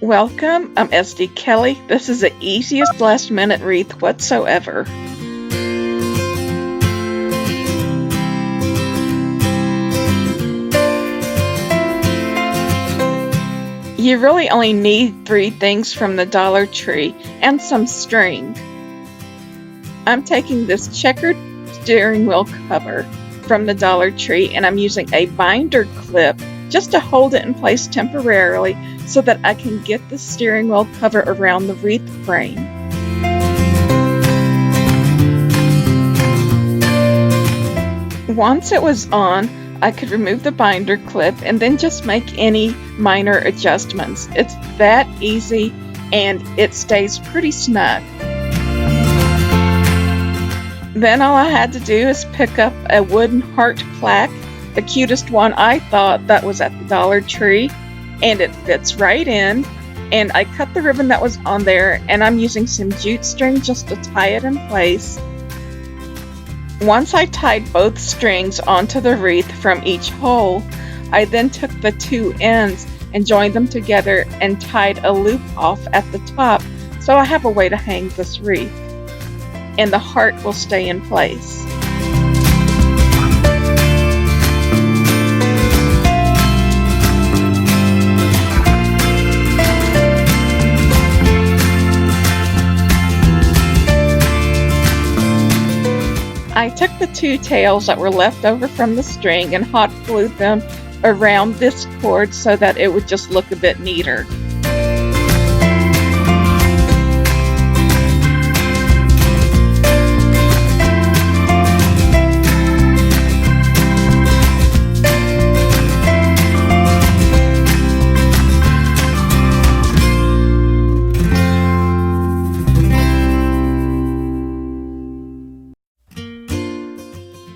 Welcome, I'm SD Kelley. This is the easiest last minute wreath whatsoever. You really only need 3 things from the Dollar Tree and some string. I'm taking this checkered steering wheel cover from the Dollar Tree and I'm using a binder clip just to hold it in place temporarily so that I can get the steering wheel cover around the wreath frame. Once it was on, I could remove the binder clip and then just make any minor adjustments. It's that easy and it stays pretty snug. Then all I had to do is pick up a wooden heart plaque, the cutest one I thought that was at the Dollar Tree, and it fits right in. And I cut the ribbon that was on there and I'm using some jute string just to tie it in place. Once I tied both strings onto the wreath from each hole, I then took the 2 ends and joined them together and tied a loop off at the top so I have a way to hang this wreath. And the heart will stay in place. I took the 2 tails that were left over from the string and hot glued them around this cord so that it would just look a bit neater.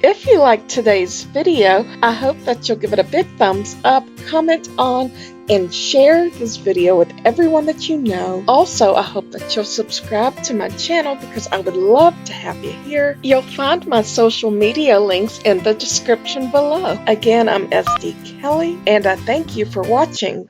If you liked today's video, I hope that you'll give it a big thumbs up, comment on, and share this video with everyone that you know. Also, I hope that you'll subscribe to my channel because I would love to have you here. You'll find my social media links in the description below. Again, I'm SD Kelley, and I thank you for watching.